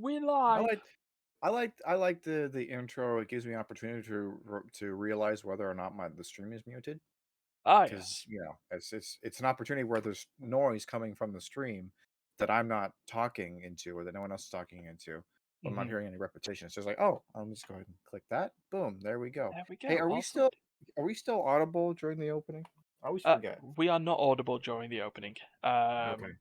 We I live. like I like the intro. It gives me an opportunity to realize whether or not the stream is muted Ah, because yes. it's an opportunity where there's noise coming from the stream that I'm not talking into or that no one else is talking into. But I'm not Hmm. hearing any repetition. So it's like, oh, I'll just go ahead and click that. Boom, there we go. There we Hey, go. All are we still audible during the opening? I always Uh, forget. we are not audible during the opening. Okay. Um,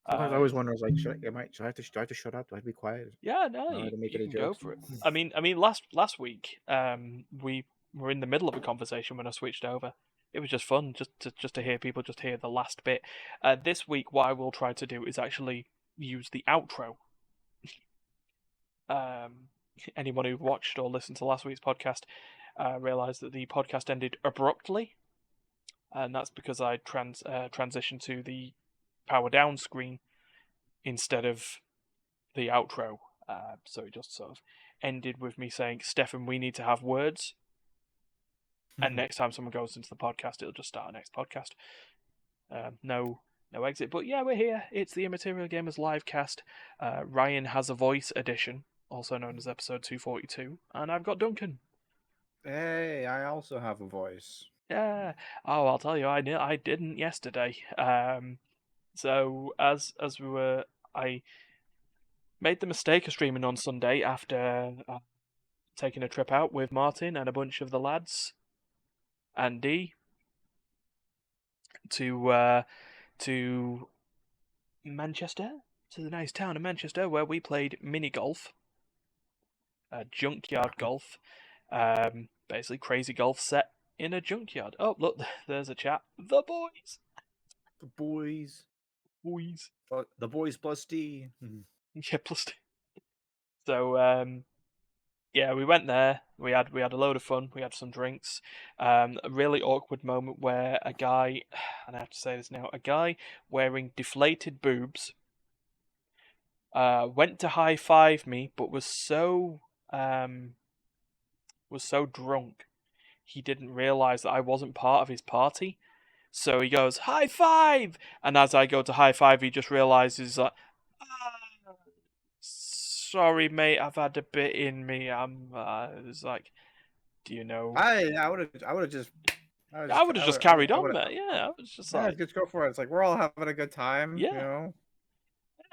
Sometimes I uh, always wonder, I was like, should I have to shut up? Do I have to be quiet? yeah, no, No, I to make you any can go jokes. for it. Last week, we were in the middle of a conversation when I switched over. It was just fun, just to hear people just hear the last bit. This week, what I will try to do is actually use the outro. Um, anyone who watched or listened to last week's podcast realized that the podcast ended abruptly, and that's because I transitioned to the power down screen instead of the outro. So it just sort of ended with me saying, "Stefan, we need to have words." And next time someone goes into the podcast, it'll just start a next podcast. No exit. But yeah, we're here. It's the Immaterial Gamers livecast. Ryan has a voice edition, also known as episode 242, and I've got Duncan. Hey, I also have a voice. Yeah. Oh, I'll tell you, I didn't yesterday. So as I made the mistake of streaming on Sunday after taking a trip out with Martin and a bunch of the lads and Dee to Manchester, to the nice town of Manchester, where we played mini golf, junkyard golf, basically crazy golf set in a junkyard. Oh, look, there's a chat. The boys. The boys. Boys. The boys plus D. Yeah, plus. So yeah, we went there. We had a load of fun. We had some drinks. A really awkward moment where a guy, and I have to say this now, a guy wearing deflated boobs, went to high five me, but was so drunk he didn't realize that I wasn't part of his party. So he goes high five, and as I go to high five, he just realizes that. Sorry, mate, I've had a bit in me. It's like, do you know? I would have just. I would have just carried I on, would. mate. Yeah, I was just Yeah, like, just go for it. It's like we're all having a good time, you yeah, know.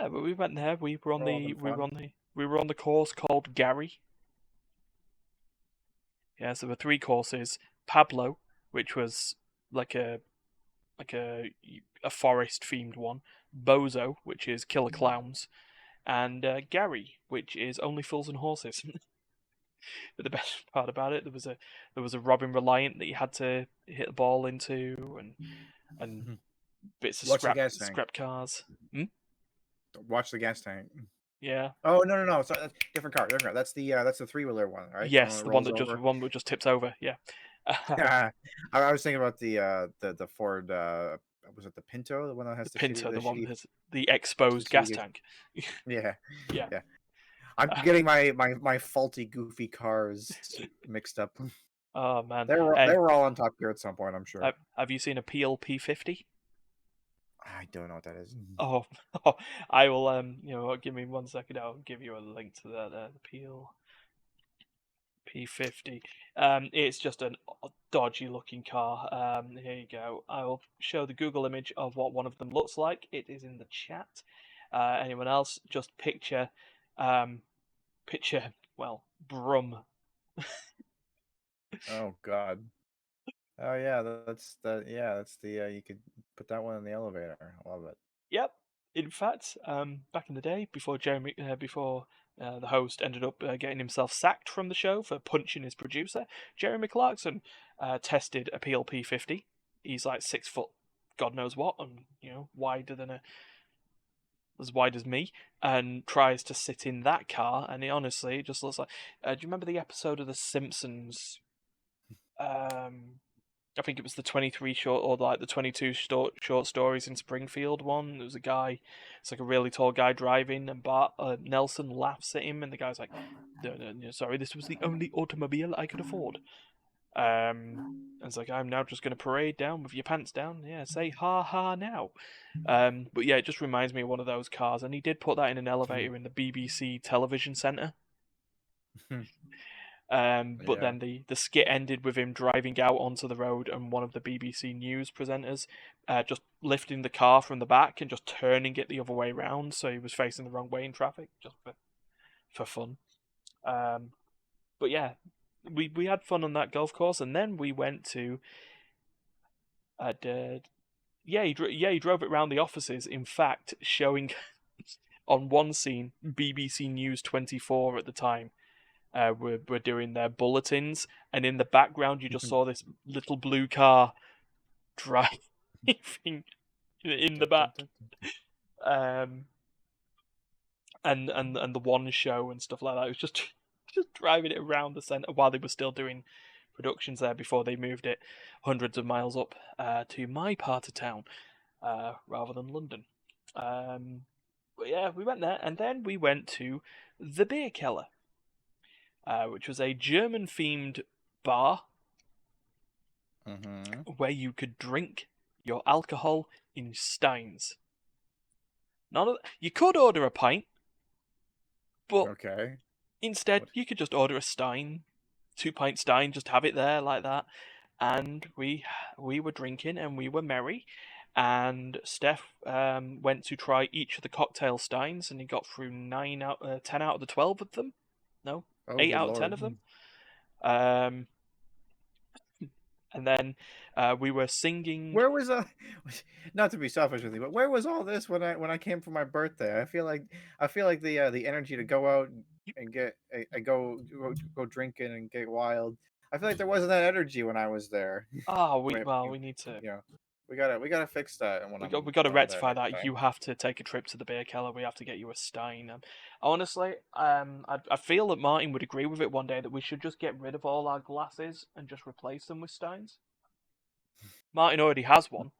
yeah. But we went there. We're all having fun. We were on the course called Gary. Yeah, so there were three courses. Pablo, which was like a like a forest themed one. Bozo, which is killer clowns, and Gary, which is only fools and horses. But the best part about it, there was a Robin Reliant that you had to hit the ball into, and bits of Watch the gas tank. scrap cars. Hmm? Watch the gas tank. Yeah. Oh no! Sorry, that's different car. Different car. That's the 3-wheeler one, right? The one Yes, that rolls the over. one that just tips over. Yeah. Yeah, I was thinking about the Ford. Was it the Pinto? The one that The has Pinto, the the one that shitty, has the exposed gas shitty. tank. Yeah, Yeah. yeah. I'm getting my faulty, goofy cars mixed up. Oh man. They Hey, were all on Top Gear at some point, I'm sure. have you seen a Peel P50? I don't know what that is. Oh, I will. Give me 1 second. I'll give you a link to that. The Peel P50. It's just a dodgy looking car. Here you go. I will show the Google image of what one of them looks like. It is in the chat. Anyone else? Just um, well, Brum. Oh God. Oh yeah, that's the that's the you could put that one in the elevator. I love it. Yep. In fact, back in the day, before the host ended up getting himself sacked from the show for punching his producer, Jeremy Clarkson tested a PLP 50. He's like 6 foot, God knows what, and wider than as wide as me, and tries to sit in that car, and it honestly just looks like. Do you remember the episode of The Simpsons? I think it was the 23 short or like the 22 short stories in Springfield one. There was a guy, it's like a really tall guy driving, and Bart Nelson laughs at him, and the guy's like, no, sorry, this was the only automobile I could afford. And it's like, I'm now just going to parade down with your pants down. Yeah, say ha ha now. But yeah, it just reminds me of one of those cars. And he did put that in an elevator in the BBC television centre. But Yeah. then the skit ended with him driving out onto the road and one of the BBC News presenters just lifting the car from the back and just turning it the other way round, so he was facing the wrong way in traffic, just for fun. But yeah, we had fun on that golf course, and then we went to he drove it around the offices. In fact, showing on one scene BBC News 24 at the time. Were doing their bulletins, and in the background you just saw this little blue car driving in the back, and the one show and stuff like that. It was just driving it around the centre while they were still doing productions there before they moved it hundreds of miles up to my part of town rather than London. But yeah, we went there, and then we went to the Beer Keller. Which was a German-themed bar where you could drink your alcohol in steins. You could order a pint, but instead you could just order a stein, 2-pint stein, just have it there like that. And we were drinking and we were merry. And Steph went to try each of the cocktail steins, and he got through 10 out of the 12 of them. No, 8 out of 10 of them. And then we were singing. Where was not to be selfish with you, but where was all this when I came for my birthday? I feel like the energy to go out and get go drinking and get wild. I feel like there wasn't that energy when I was there. We need to. Yeah, we gotta fix that. And We got to rectify that. You have to take a trip to the Beer Keller. We have to get you a stein. Honestly, I feel that Martin would agree with it one day that we should just get rid of all our glasses and just replace them with steins. Martin already has one,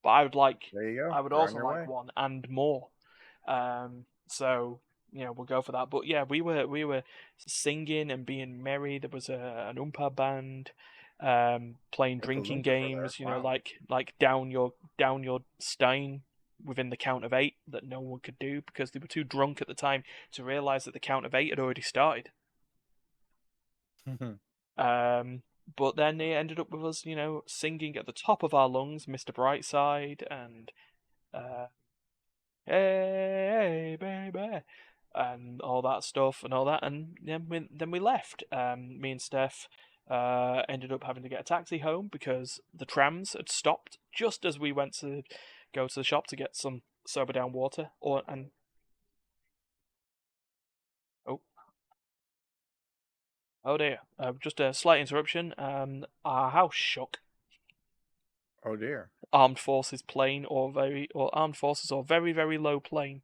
but I would like. There you go. I would also like one and more. So we'll go for that. But yeah, we were singing and being merry. There was an Oompa band. Playing drinking games, like down your stein within the count of 8 that no one could do because they were too drunk at the time to realise that the count of 8 had already started. But then it ended up with us, singing at the top of our lungs, Mr. Brightside and Hey baby, and all that stuff and all that, and then we left. Me and Steph ended up having to get a taxi home because the trams had stopped just as we went to go to the shop to get some sober down water. Oh dear, just a slight interruption. Our house shook. Oh dear. Armed forces plane or armed forces or very, very low plane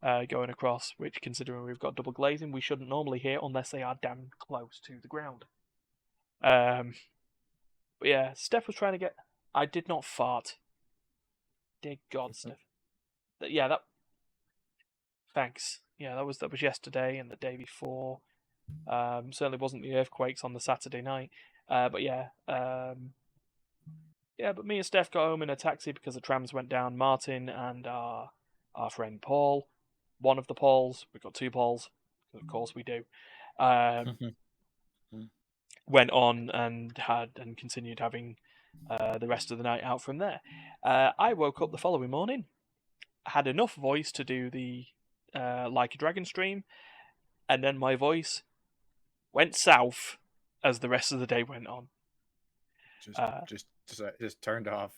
going across, which, considering we've got double glazing, we shouldn't normally hear unless they are damn close to the ground. But yeah, Steph was trying to get. I did not fart. Dear God, Steph. That. Thanks. Yeah, that was yesterday and the day before. Certainly wasn't the earthquakes on the Saturday night. But yeah. Yeah, but me and Steph got home in a taxi because the trams went down. Martin and our friend Paul, one of the Pauls, we've got 2 Pauls, of course we do, went on and continued having the rest of the night out from there. I woke up the following morning, had enough voice to do the Like a Dragon stream, and then my voice went south as the rest of the day went on. Just turned off.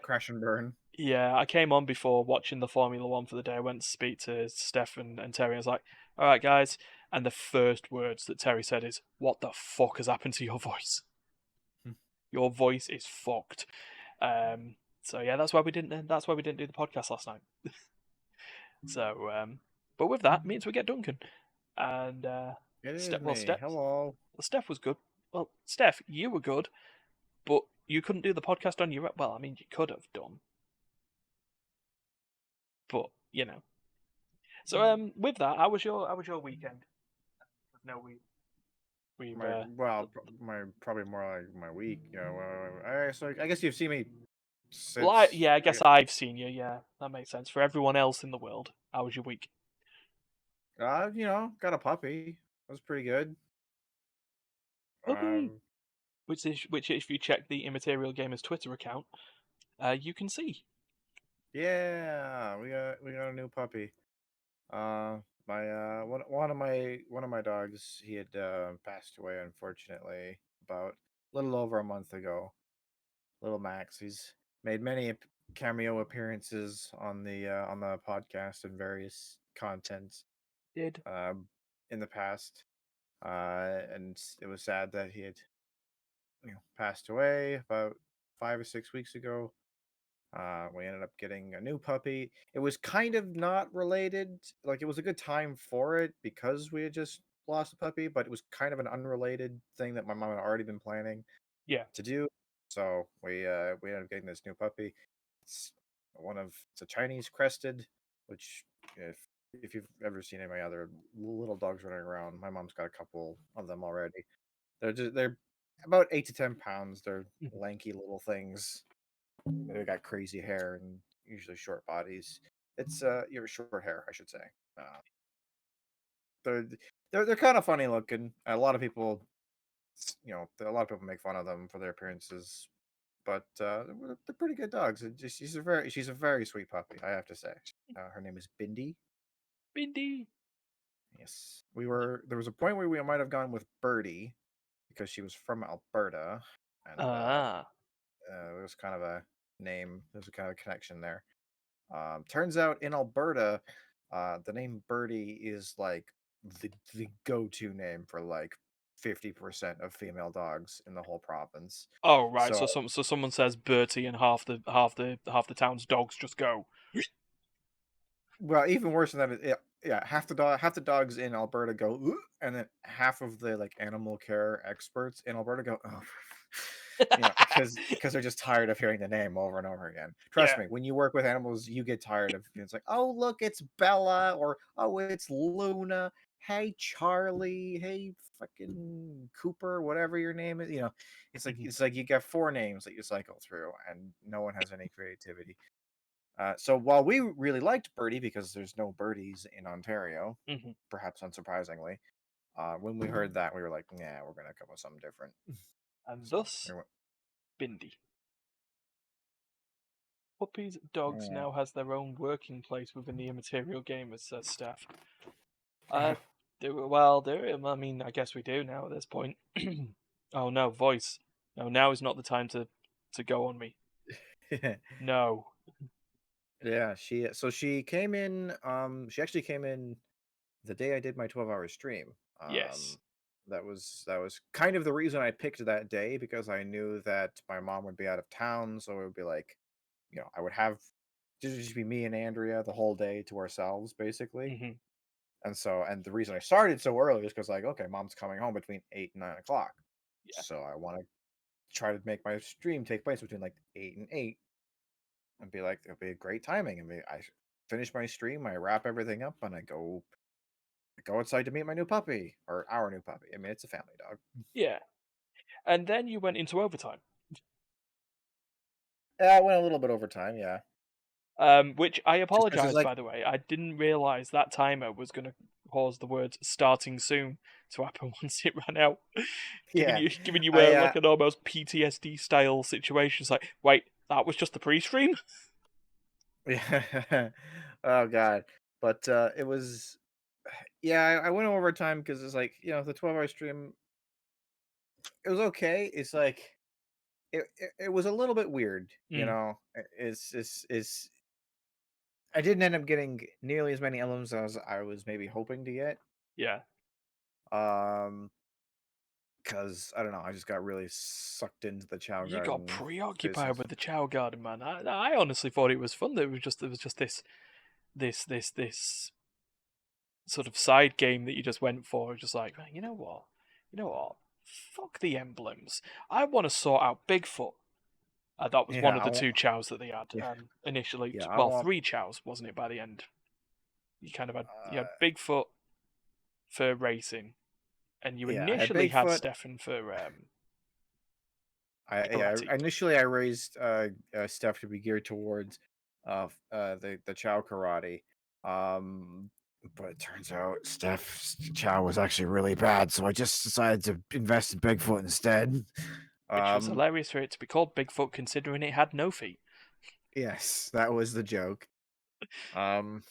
Crash and burn. Yeah, I came on before watching the Formula 1 for the day. I went to speak to Steph and Terry. I was like, all right, guys. And the first words that Terry said is, what the fuck has happened to your voice? Your voice is fucked. So yeah, that's why we didn't do the podcast last night. So, but with that means we get Duncan. And Hello. Steph was good. Well, Steph, you were good, but you couldn't do the podcast on your own. Well, I mean, you could have done, but So, with that, how was your weekend? No, We've my probably more like my week. So I guess you've seen me well, since. yeah, I guess I've seen you. Yeah, that makes sense. For everyone else in the world, how was your week? Got a puppy. That was pretty good. Puppy. Um, Which if you check the Immaterial Gamers Twitter account, you can see. yeah, we got a new puppy. My one of my dogs, he had passed away unfortunately about a little over a month ago. Little Max, he's made many cameo appearances on the podcast and various contents Did um in the past. And it was sad that he had passed away about 5 or 6 weeks ago. We ended up getting a new puppy. It was kind of not related. Like, it was a good time for it because we had just lost a puppy, but it was kind of an unrelated thing that my mom had already been planning yeah. to do. So we ended up getting this new puppy. It's it's a Chinese crested, which if you've ever seen any of my other little dogs running around, my mom's got a couple of them already. They're about 8 to 10 pounds. They're Mhm. lanky little things. They got crazy hair and usually short bodies. It's your short hair, I should say. Uh, they're they're kind of funny looking. A lot of people make fun of them for their appearances, but they're pretty good dogs. She's a very sweet puppy, I have to say. Her name is Bindi. Bindi. Yes, there was a point where we might have gone with Birdie because she was from Alberta, and Ah. there was kind of a name. There's a kind of connection there. Turns out in Alberta, the name Birdie is like the go-to name for like 50% of female dogs in the whole province. Oh right. So, So someone says Bertie, and half the town's dogs just go. well, even worse than that, yeah, half the dogs in Alberta go, "Ugh," and then half of the like animal care experts in Alberta go, oh, because they're just tired of hearing the name over and over again. Trust Yeah. me, when you work with animals, you get tired of it's like, oh look, it's Bella, or oh it's Luna. Hey Charlie, hey fucking Cooper, whatever your name is. Mhm. It's like you get four names that you cycle through, and no one has any creativity. So while we really liked Birdie because there's no birdies in Ontario, Mhm. perhaps unsurprisingly, when we heard that, we were like, "Nah, we're gonna come with something different." And So thus we went, Bindi. Puppies Dogs "Yeah." now has their own working place within the Immaterial Gamers staff. Uh, I mean, I guess we do now at this point. Oh no, voice. No, now is not the time to go on me. No. Yeah, she actually came in the day I did my 12-hour stream. Yes. That was kind of the reason I picked that day because I knew that my mom would be out of town, so it would be like, I would have just be me and Andrea the whole day to ourselves, basically. Hmm. And the reason I started so early is because, like, okay, mom's coming home between 8 and 9 o'clock, Yeah. so I want to try to make my stream take place between like 8 and 8, and be like, it'll be a great timing. I finish my stream, I wrap everything up, and I go outside to meet my new puppy or our new puppy. I mean, it's a family dog. Yeah. And then you went into overtime. Yeah, I went a little bit over time, yeah, Which I just because it's apologize, like, by the way. I didn't realize that timer was going to cause the words "starting soon" to happen once it ran out, yeah, giving you I like an almost PTSD style situation. It's like, wait, that was just the pre-stream. yeah, oh god, but it was, yeah, I went over time because it's like, the 12-hour stream, it was okay. It's like it was a little bit weird, Mm, It's I didn't end up getting nearly as many emblems as I was maybe hoping to get. yeah, Um, because I don't know, I just got really sucked into the Chow you got Garden preoccupied business. with the Chow Garden, man. I honestly thought it was fun. There was just this sort of side game that you just went for. Just like, "Man, you know what, fuck the emblems. I want to sort out Bigfoot." That was one Yeah, of the two chows that they had yeah, initially. yeah. I Well, want. three chows, wasn't it? By the end, you had Uh, Bigfoot for racing. and you Yeah, I had initially had Bigfoot. Stefan for I karate. initially I raised Steph to be geared towards the Chow karate. Um, but it turns out Steph's Chow was actually really bad, so I just decided to invest in Bigfoot instead. Which was Um, hilarious for it to be called Bigfoot, considering it had no feet. yes, that was the joke. Um,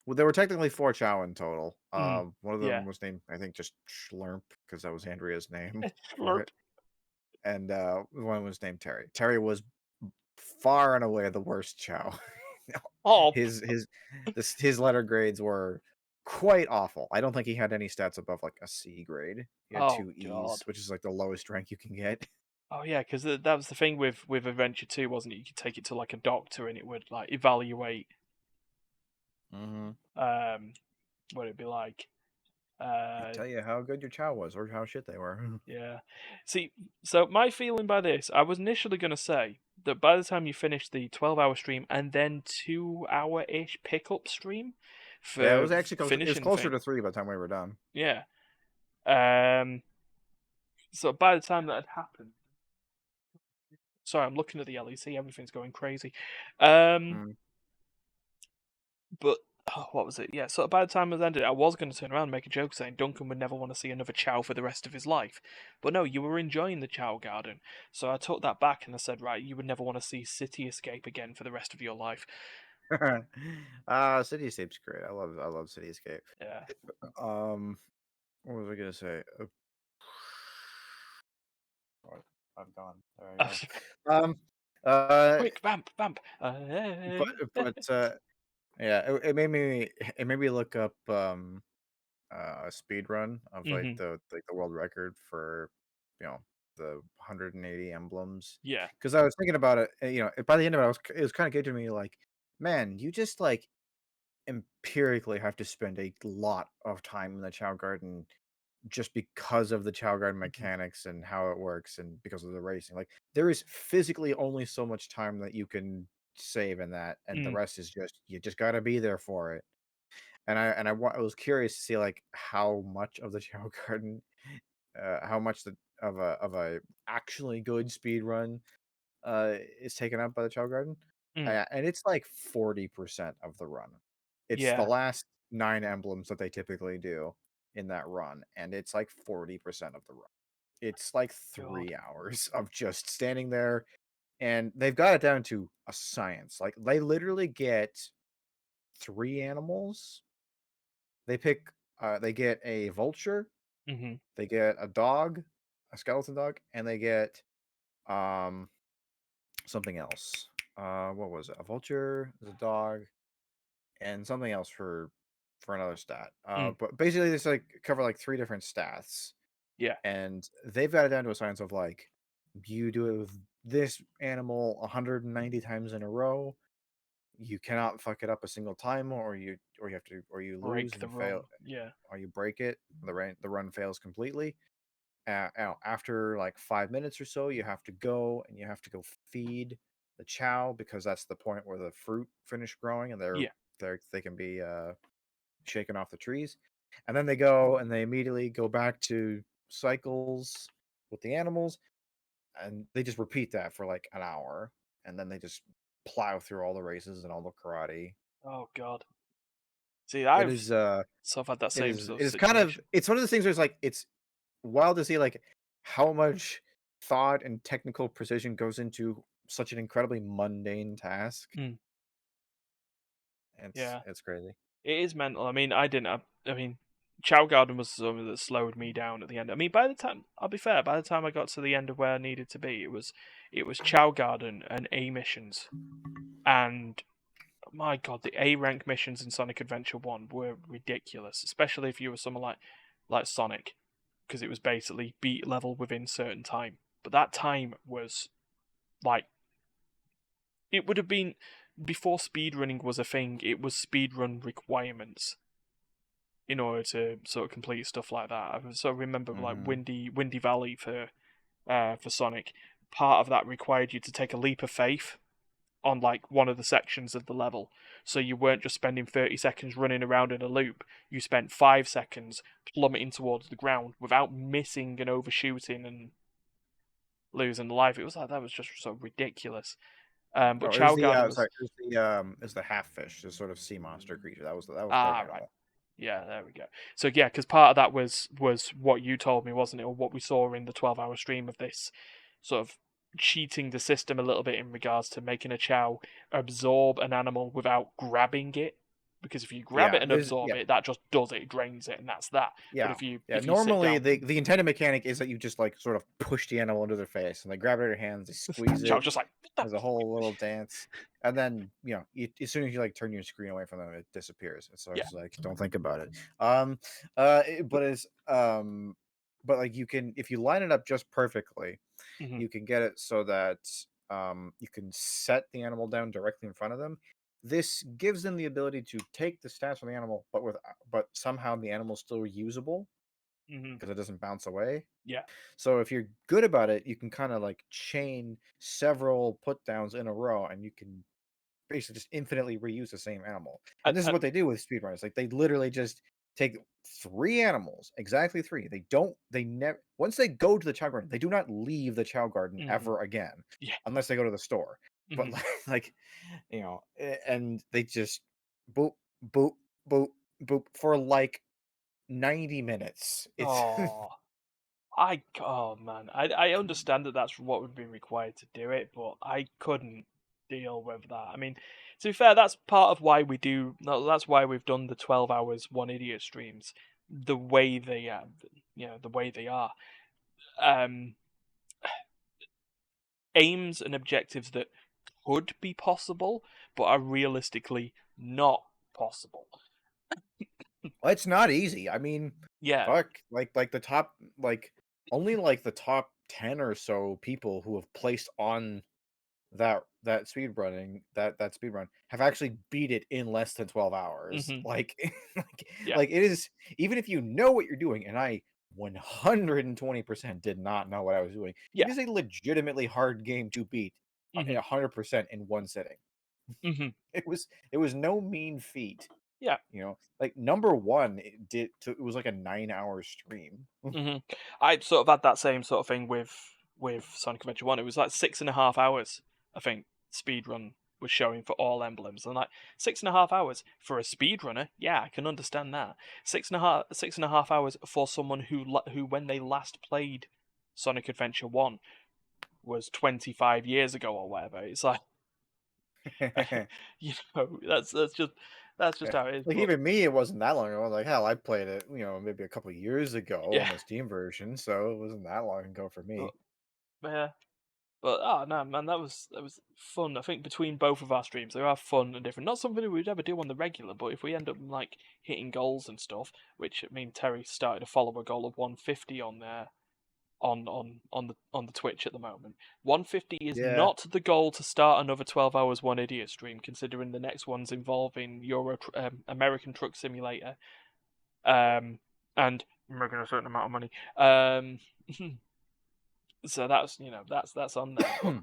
well, there were technically four Chow in total. Mm, One of them yeah. was named, I think, just Schlurp because that was Andrea's name for Slurp. it, and one was named Terry. Terry was far and away the worst Chow. Oh, His letter grades were quite awful. I don't think he had any stats above like a C grade. He had oh two E's, God. which is like the lowest rank you can get. Oh yeah, because that was the thing with Adventure 2, wasn't it? You could take it to like a doctor, and it would like evaluate Mm-hmm. um what it'd be like. Uh, Tell you how good your Chow was or how shit they were. yeah. See, so my feeling by this, I was initially going to say that by the time you finish the 12-hour stream and then 2-hour-ish pickup stream Yeah, it for was actually close. It was finishing the closer thing, to 3 by the time we were done. yeah. Um, so by the time that had happened, sorry, I'm looking at the LEC, everything's going crazy. Mm. But oh, what was it? Yeah, so by the time it ended, I was going to turn around and make a joke saying Duncan would never want to see another Chow for the rest of his life. But no, you were enjoying the Chow Garden. So I took that back and I said, right, you would never want to see City Escape again for the rest of your life. Cityscape's great. I love Cityscape. Yeah. What was I gonna say? Oh, I've gone. There I go. Uh, Quick, vamp, vamp. but yeah, it made me look up a speed run of Hmm. the world record for you know the 180 emblems Yeah. because I was thinking about it. By the end of it, it was kind of getting to me like, man, you just like empirically have to spend a lot of time in the Chow Garden just because of the Chow Garden Hmm. mechanics and how it works and because of the racing. Like there is physically only so much time that you can save in that, and the Mm. rest is just you just got to be there for it. I was curious to see like how much of the Chow Garden, how much of a actually good speed run is taken up by the Chow Garden, Mm. and it's like 40% of the run. It's the Yeah. last 9 emblems that they typically do in that run, and it's like 40% of the run. It's like God. 3 hours of just standing there, and they've got it down to a science. Like they literally get 3 animals. They get a vulture, Hmm. they get a dog, a skeleton dog, and they get um something else. What was it? A vulture, there's a dog, and something else for another stat. Mm. But basically, they like cover like 3 different stats, Yeah. and they've got it down to a science of like you do it with this animal 190 times in a row. You cannot fuck it up a single time, or you lose Break and the you fail, run. Yeah. or you break it. The run fails completely. After like 5 minutes or so, you have to go and you have to go feed the chow because that's the point where the fruit finish growing and Yeah. they can be shaken off the trees. And then they go and they immediately go back to cycles with the animals, and they just repeat that for like an hour, and then they just plow through all the races and all the karate. Oh God. See, It I've is sort of had that it same is sort it of is kind of situation. it's one of those things where it's like it's wild to see like how much thought and technical precision goes into such an incredibly mundane task. Mm. It's Yeah. it's crazy. It is mental. I mean, I didn't have. I mean, Chow Garden was something that slowed me down at the end. I mean, by the time I'll be fair, by the time I got to the end of where I needed to be, it was Chow Garden and A missions, and my God, the A rank missions in Sonic Adventure One were ridiculous, especially if you were someone like Sonic, because it was basically beat level within certain time. But that time was like it would have been before speedrunning was a thing. It was speedrun requirements in order to sort of complete stuff like that. I sort of remember like Hmm. Windy Valley for Sonic. Part of that required you to take a leap of faith on like one of the sections of the level. So you weren't just spending 30 seconds running around in a loop. You spent 5 seconds plummeting towards the ground without missing and overshooting and losing the life. It was like that was just so ridiculous. But Oh, it was Chow the Garden sorry, was it was the half fish, the sort of sea monster creature. That was their right. animal. Yeah, there we go. So yeah, because part of that was what you told me, wasn't it, or what we saw in the 12-hour stream of this sort of cheating the system a little bit in regards to making a Chow absorb an animal without grabbing it. Because if you grab it Yeah, and absorb it, that just does it, drains it, and that's that. But yeah, yeah. if you sit Normally, down, the intended mechanic is that you just like sort of push the animal into their face, and they grab it in their hands, they squeeze Chow's it. just like, There's a whole little dance, and then as soon as you like turn your screen away from them, it disappears. And so yeah, it's like don't think about it. But like you can, if you line it up just perfectly, hmm you can get it so that you can set the animal down directly in front of them. This gives them the ability to take the stats from the animal, but somehow the animal's still usable hmm because it doesn't bounce away. yeah, So if you're good about it, you can kind of like chain several put downs in a row, and you can basically just infinitely reuse the same animal. And this is and, what they do with speedrunners. Like they literally just take three animals, exactly three. They never, once they go to the chow garden, they do not leave the chow garden mhm, ever again, yeah, unless they go to the store. But hmm like, and they just boop, boop, boop, boop for like 90 minutes. It's oh. Oh man, I understand that that's what would be required to do it, but I couldn't deal with that. I mean, to be fair, that's part of why we do. No, that's why we've done the 12 hours one idiot streams the way they, the way they are. Um, Aims and objectives that could be possible, but are realistically not possible. Well, it's not easy. I mean, Yeah. fuck, like the top only like the top 10 or so people who have placed on that speed run have actually beat it in less than 12 hours. hmm Like Yeah. like it is, even if you know what you're doing, and I 120% did not know what I was doing. It Yeah. is a legitimately hard game to beat hmm 100% in one sitting. hmm It was no mean feat. Yeah. Like number one, it was like a 9-hour stream. hmm I sort of had that same sort of thing with Sonic Adventure One. It was like 6.5 hours. I think speedrun was showing for all emblems, and like 6.5 hours for a speedrunner. Yeah, I can understand that. 6.5 hours for someone who when they last played Sonic Adventure One was 25 years ago or whatever. It's like that's just Yeah. how it is. Like But even me, it wasn't that long ago. Like hell, I played it, maybe a couple of years ago on yeah, the Steam version, so it wasn't that long ago for but me. yeah. But oh no, man, that was fun. I think between both of our streams, they are fun and different. Not something that we'd ever do on the regular, but if we end up like hitting goals and stuff, which I mean, Terry started to follow a goal of 150 on there on the Twitch at the moment. 150 is Yeah, not the goal to start another 12 hours one idiot stream, considering the next one's involving American Truck Simulator, and making a certain amount of money. So that's on there, but.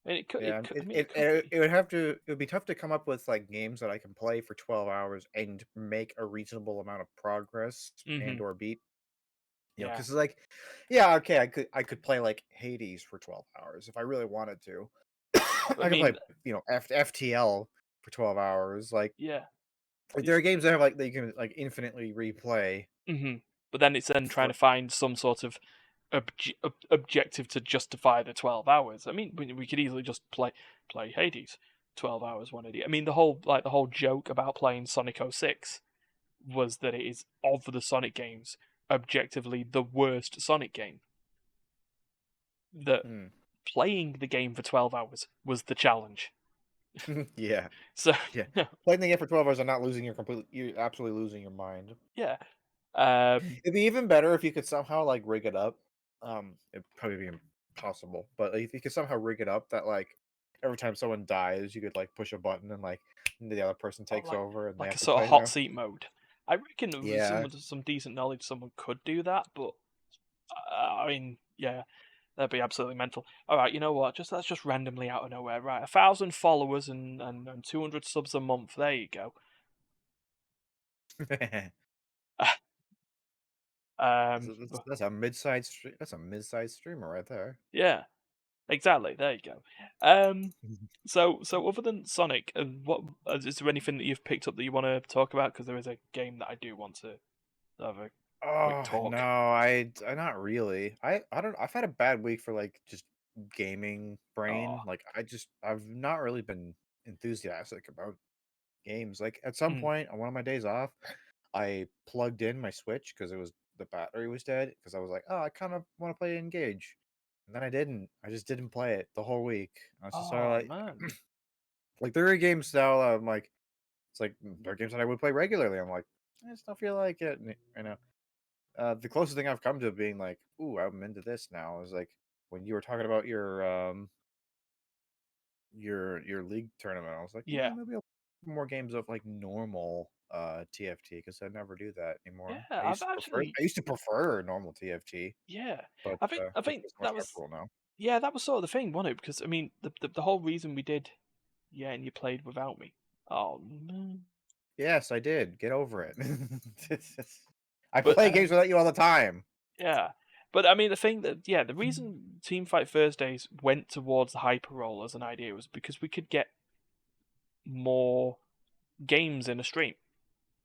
And it could, yeah. it could. I It mean, it it could it be. it would have to. It would be tough to come up with like games that I can play for 12 hours and make a reasonable amount of progress and hmm or beat. Yeah. Because like, yeah, okay, I could play like Hades for 12 hours if I really wanted to. I I could play mean, FTL for 12 hours. yeah. Like there It's are games that have like that you can like infinitely replay hmm But then it's then trying for to find some sort of objective to justify the 12 hours. I mean, we could easily just play Hades, 12 hours, 180. I mean, the whole joke about playing Sonic 06 was that it is of the Sonic games objectively the worst Sonic game. That Hmm. playing the game for 12 hours was the challenge. Yeah, So yeah. Playing the game for 12 hours and not losing you're absolutely losing your mind. yeah. Um, It'd be even better if you could somehow like rig it up. It'd probably be impossible, but if you could somehow rig it up that like every time someone dies, you could like push a button and like the other person or takes over and they like have a to sort of play hot now. seat mode. I reckon with Yeah. some decent knowledge, someone could do that, but I mean, yeah. That'd be absolutely mental. All right, you know what? That's just randomly out of nowhere. Right, 1,000 followers and 200 subs a month. There you go. But That's a mid-sized that's a mid-sized streamer right there. yeah, exactly. There you go. Um, so other than Sonic, what is there anything that you've picked up that you want to talk about? Because there is a game that I do want to have a quick Oh, no, talk. I not really. I don't I've had a bad week for, like, just gaming Oh, brain. Like, I've not really been enthusiastic about games. Like, at some mm. point on one of my days off, I plugged in my Switch because it was the battery was dead. Because I was like, "Oh, I kind of want to play Engage," and then I didn't. I just didn't play it the whole week. I was just sort of Oh man. like, there are games now. I'm like, it's like there are games that I would play regularly. I'm like, I just don't feel like it. You know, the closest thing I've come to being like, "Ooh, I'm into this now," is like when you were talking about your league tournament. I was like, Yeah. yeah, maybe I'll play more games of like normal TFT because I never do that Yeah, anymore. I've actually I used to prefer normal TFT, yeah. but I it's think just more that was stressful now. yeah, that was sort of the thing, wasn't it? Because I mean, the whole reason we did yeah, and you played without me. Oh man. Yes, I did. Get over it. I But play games without you all the time. yeah. But I mean, the thing that yeah, the reason Team Fight Thursdays went towards the hyper roll as an idea was because we could get more games in a stream.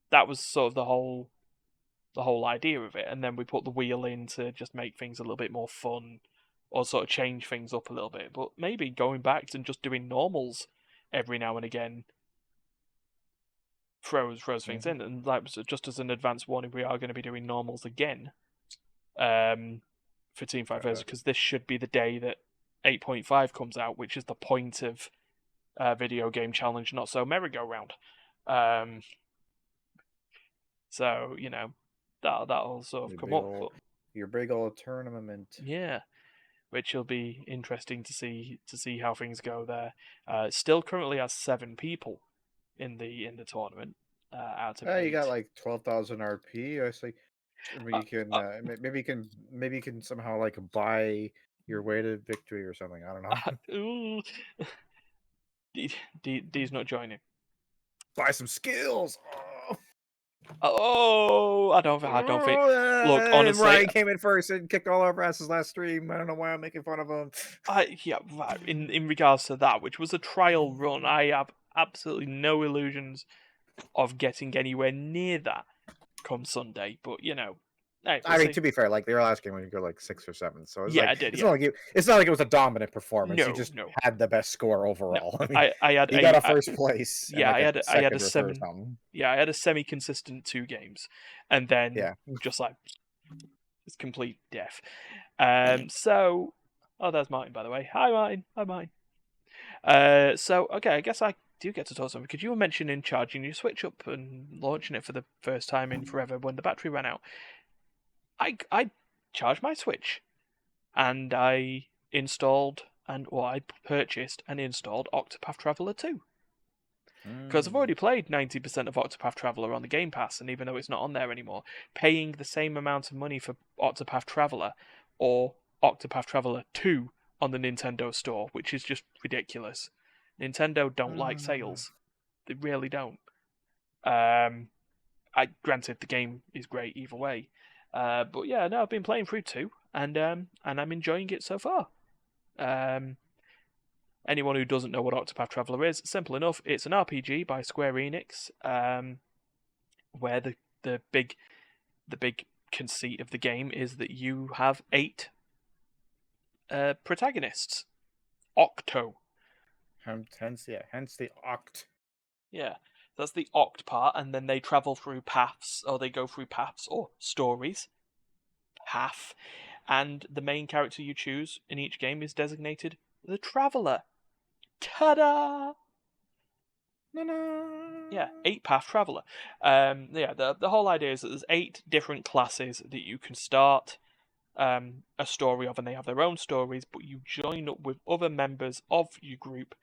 That was sort of the whole idea of it, and then we put the wheel in to just make things a little bit more fun, or sort of change things up a little bit. But maybe going back to just doing normals every now and again throws things Mhm. in, and like just as an advanced warning, we are going to be doing normals again for Team Fight Versus Uh, because this should be the day that 8.5 comes out, which is the point of video game challenge, not so merry-go-round. Um, so you know that'll sort of your come big up, old but your big old tournament. yeah, which will be interesting to see how things go there. Still currently has 7 people in the tournament out of You got 8. like 12,000 RP. I say maybe Uh, you can uh, maybe you can somehow like buy your way to victory or something. I don't know. ooh, D's not joining. Buy some skills. Oh, I don't think. Look, And honestly, Ryan came in first and kicked all our asses last stream. I don't know why I'm making fun of him. yeah, right, in regards to that, which was a trial run, I have absolutely no illusions of getting anywhere near that come Sunday. But you know, hey, we'll I mean, see. to be fair, like they were last game when you go like 6 or 7, so it's Yeah, like I did. it's Yeah, not like it's not like it was a dominant performance. You no, just no, had the best score no. overall. I mean, I had you got a a first place and yeah, like a I had a second or third or semi something. yeah, I had a semi consistent 2 games, and then Yeah. just like it's complete death. So oh, there's Martin by the way. Hi Martin. Hi Martin. So okay, I guess I do get to talk something because you were mentioning charging your Switch up and launching it for the first time in forever when the battery ran out. I charged my Switch and I installed I purchased and installed Octopath Traveler 2. Because I've Mm. already played 90% of Octopath Traveler on the Game Pass, and even though it's not on there anymore, paying the same amount of money for Octopath Traveler or Octopath Traveler 2 on the Nintendo Store, which is just ridiculous. Nintendo don't like sales. They really don't. I granted the game is great either way, but yeah, no, I've been playing through 2, and I'm enjoying it so far. Um, Anyone who doesn't know what Octopath Traveler is, simple enough. It's an RPG by Square Enix, where the big conceit of the game is that you have 8 protagonists. Octo. Hence the oct. Yeah, that's the Oct part, and then they travel through paths, or they go through paths or stories. Path, and the main character you choose in each game is designated the Traveler. Ta-da! Yeah, 8 path traveler. Yeah, the whole idea is that there's 8 different classes that you can start a story of, and they have their own stories. But you join up with other members of your group,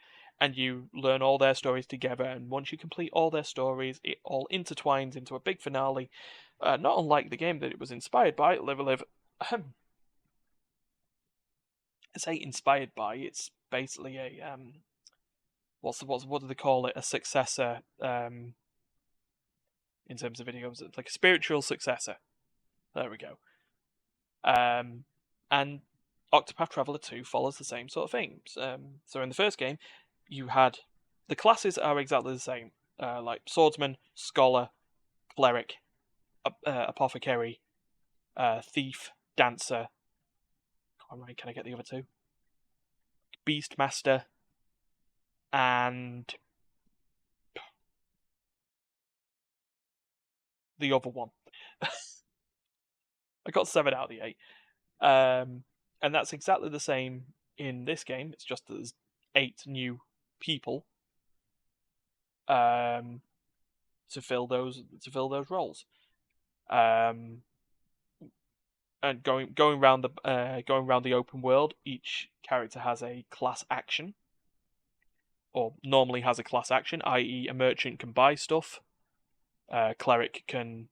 and you learn all their stories together. And once you complete all their stories, it all intertwines into a big finale. Not unlike the game that it was inspired by, Live a Live. say inspired by. It's basically a what do they call it? A successor in terms of video games. It's like a spiritual successor. There we go. And Octopath Traveler 2 follows the same sort of thing. So in the first game, you had the classes are exactly the same, like swordsman, scholar, cleric, apothecary, thief, dancer. Can I get the other two? Beastmaster, and the other one. I got 7 out of the 8. And that's exactly the same in this game. It's just that there's 8 new people to fill those roles. And going around the open world, each character has a class action, or normally has a class action, i.e., a merchant can buy stuff. Cleric can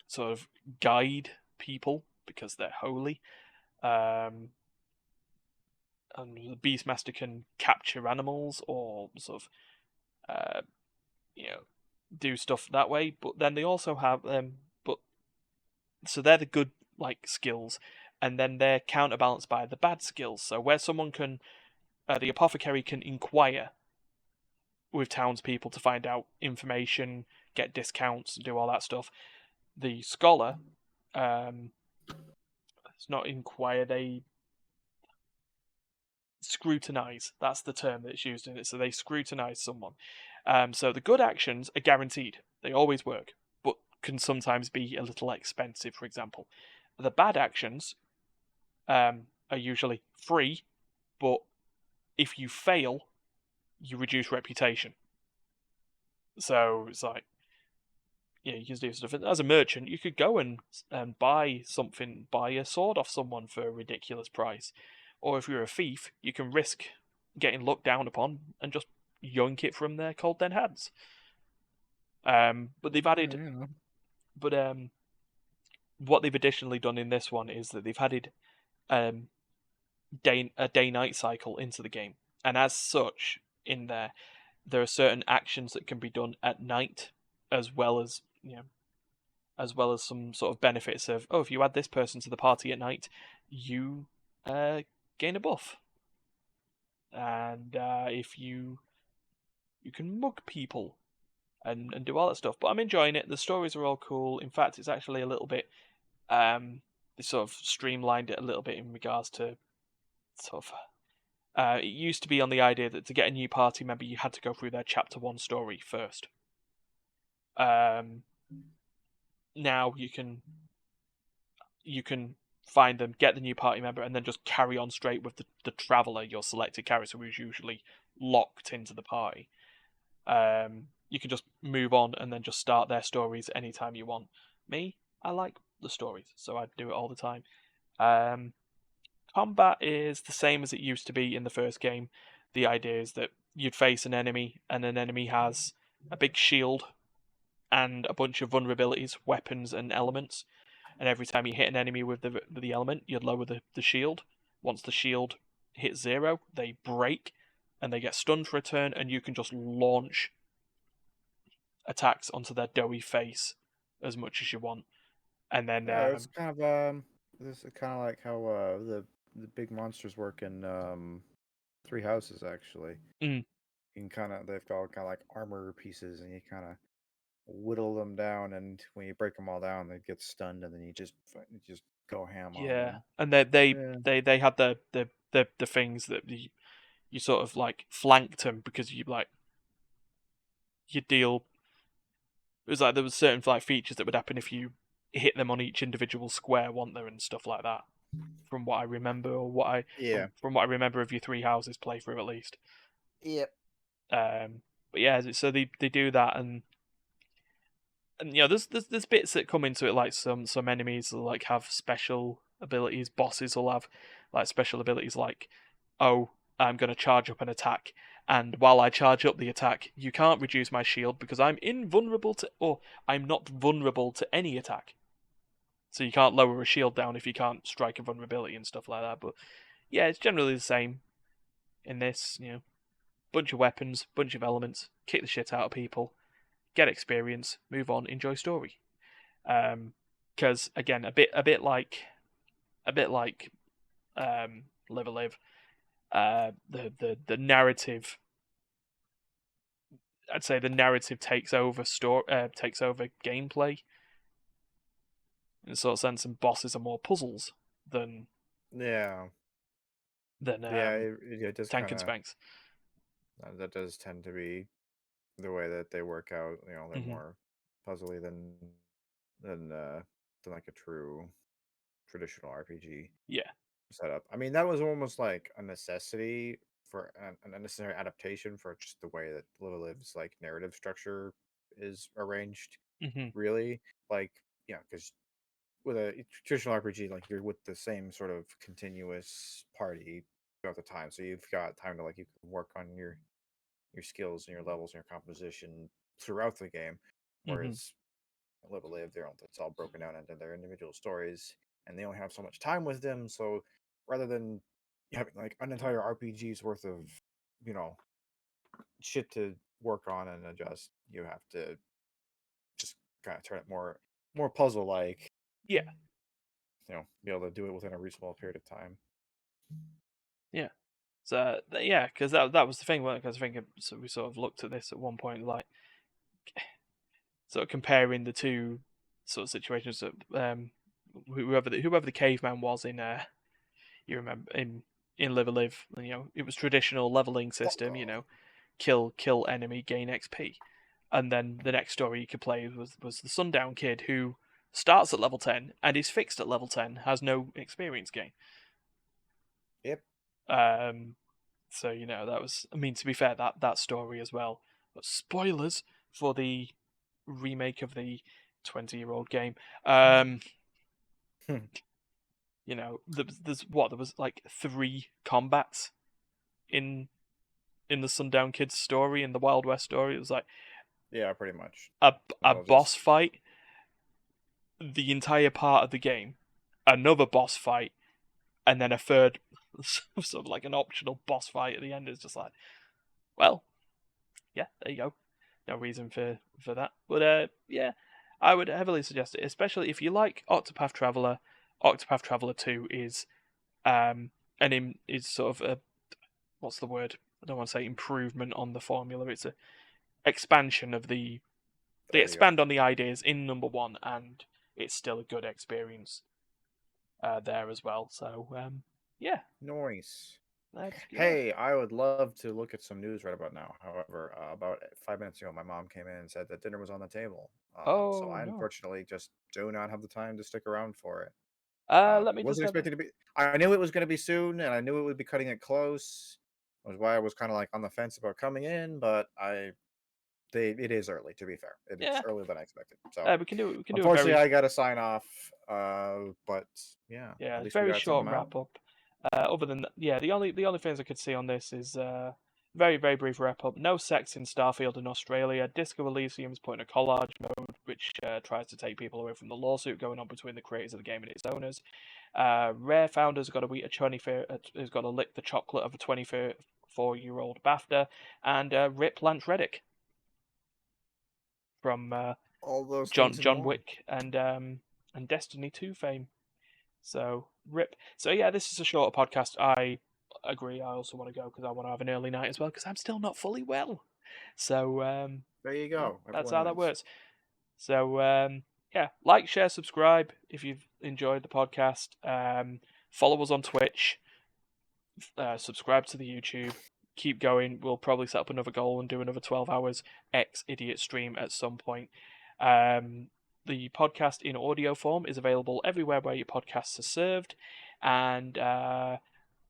sort of guide people because they're holy. And the Beastmaster can capture animals or sort of, do stuff that way. But then they also have so they're the good skills, and then they're counterbalanced by the bad skills. So where someone can, the apothecary can inquire with townspeople to find out information, get discounts, do all that stuff. The scholar, it's not inquire, they scrutinize. That's the term that's used in it. So they scrutinize someone. So the good actions are guaranteed. They always work, but can sometimes be a little expensive, for example. The bad actions are usually free, but if you fail, you reduce reputation. So it's like, you can do stuff. As a merchant, you could go and buy a sword off someone for a ridiculous price. Or if you're a thief, you can risk getting looked down upon and just yoink it from their cold dead hands. But they've added... But what they've additionally done in this one is that they've added a day-night cycle into the game. And as such, in there are certain actions that can be done at night, as well as some sort of benefits of, if you add this person to the party at night, you gain a buff. And if you can mug people and do all that stuff. But I'm enjoying it. The stories are all cool. In fact, it's actually a little bit they sort of streamlined it a little bit in regards to sort of it used to be on the idea that to get a new party member you had to go through their chapter 1 story first. Now you can find them, get the new party member, and then just carry on straight with the traveller, your selected character, who's usually locked into the party. You can just move on and then just start their stories anytime you want. Me, I like the stories, so I do it all the time. Combat is the same as it used to be in the first game. The idea is that you'd face an enemy, and an enemy has a big shield and a bunch of vulnerabilities, weapons, and elements. And every time you hit an enemy with the element, you'd lower the shield. Once the shield hits 0, they break, and they get stunned for a turn, and you can just launch attacks onto their doughy face as much as you want. And then it's kind of this is kind of like how the big monsters work in Three Houses, actually. You can they've got kind of like armor pieces, and you kind of whittle them down, and when you break them all down, they get stunned, and then you just go ham on them. And they had the things that you sort of flanked them because you deal. It was there was certain features that would happen if you hit them on each individual square, weren't there, and stuff like that. From what I remember, or from what I remember of your Three Houses playthrough, at least. Yep. But yeah, so they do that, and there's bits that come into it, like some enemies will have special abilities. Bosses will have special abilities, I'm going to charge up an attack, and while I charge up the attack, you can't reduce my shield because I'm invulnerable I'm not vulnerable to any attack. So you can't lower a shield down if you can't strike a vulnerability and stuff like that. But yeah, it's generally the same in this. Bunch of weapons, bunch of elements, kick the shit out of people, get experience, move on, enjoy story. Because again, a bit like Live a Live, the narrative. I'd say the narrative takes over gameplay in a sort of sense, and bosses are more puzzles than Yeah, than yeah, it does tank kind and of spanks. that does tend to be the way that they work out. They're Hmm. more puzzly than than like a true traditional RPG Yeah. setup. I mean, that was almost like a necessity for an unnecessary adaptation for just the way that Live's like narrative structure is arranged. Hmm. Really, like because with a traditional RPG, like you're with the same sort of continuous party throughout the time, so you've got time to like you can work on your skills and your levels and your composition throughout the game. Hmm. Whereas Live a Live, it's all broken down into their individual stories, and they only have so much time with them. So rather than having like an entire RPG's worth of you know shit to work on and adjust, you have to just kind of turn it more puzzle like. Yeah. Be able to do it within a reasonable period of time. Yeah. So yeah, because that was the thing. Because I think so we sort of looked at this at one point, like sort of comparing the two sort of situations that whoever the caveman was in you remember in Live a Live, it was traditional leveling system, kill enemy, gain XP. And then the next story you could play was the Sundown Kid, who starts at level 10 and is fixed at level 10, has no experience gain. Yep. So that was, I mean, to be fair, that story as well. But spoilers for the remake of the 20-year-old game. There was like 3 combats in the Sundown Kids story, in the Wild West story. It was like Yeah, pretty much. a I'll boss just fight, the entire part of the game, another boss fight, and then a third sort of like an optional boss fight at the end. Is just like, well, yeah, there you go. No reason for that. But yeah, I would heavily suggest it, especially if you like Octopath Traveler. Octopath Traveler 2 is is sort of a, what's the word? I don't want to say improvement on the formula. It's a expansion of they there you go. expand on the ideas in number 1, and it's still a good experience there as well. So yeah, Noise. let's go. Hey, I would love to look at some news right about now. However, about 5 minutes ago, my mom came in and said that dinner was on the table. So Oh I no. unfortunately just do not have the time to stick around for it. Let me just Wasn't have a expecting to be. I knew it was going to be soon, and I knew it would be cutting it close. Was why I was kind of like on the fence about coming in, but it is early. To be fair, it's yeah. earlier than I expected. So We can do a unfortunately, very I got to sign off. But yeah, yeah at least we very got something short out. wrap up. Other than that, yeah, the only things I could see on this is very very brief wrap up. No sex in Starfield in Australia. Disco Elysium is put in a collage mode, which tries to take people away from the lawsuit going on between the creators of the game and its owners. Rare Founders got to eat has got to lick the chocolate of a 24-year-old BAFTA, and Rip Lance Reddick from All those John things and John more. Wick and Destiny 2 fame. So rip. So yeah, this is a shorter podcast. I agree. I also want to go because I want to have an early night as well because I'm still not fully well. So There you yeah, go. that's Everyone how that wins. works. So yeah, like, share, subscribe if you've enjoyed the podcast. Follow us on Twitch. Subscribe to the YouTube. Keep going. We'll probably set up another goal and do another 12 hours X idiot stream at some point. The podcast in audio form is available everywhere where your podcasts are served. And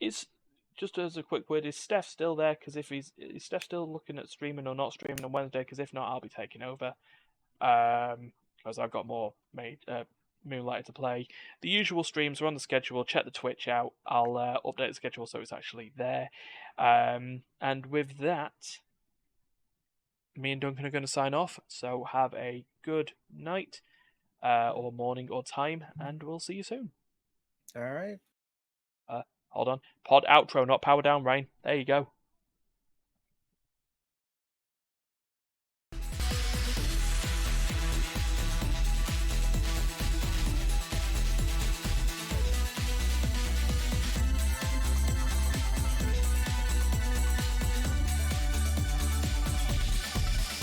is just as a quick word, is Steph still there? Because is Steph still looking at streaming or not streaming on Wednesday? Because if not, I'll be taking over. Because I've got more Moonlighter to play. The usual streams are on the schedule. Check the Twitch out. I'll update the schedule so it's actually there. And with that, me and Duncan are going to sign off. So have a good night, or morning, or time, and we'll see you soon. All right. Uh, Hold on. Pod outro, not power down, Rain. There you go.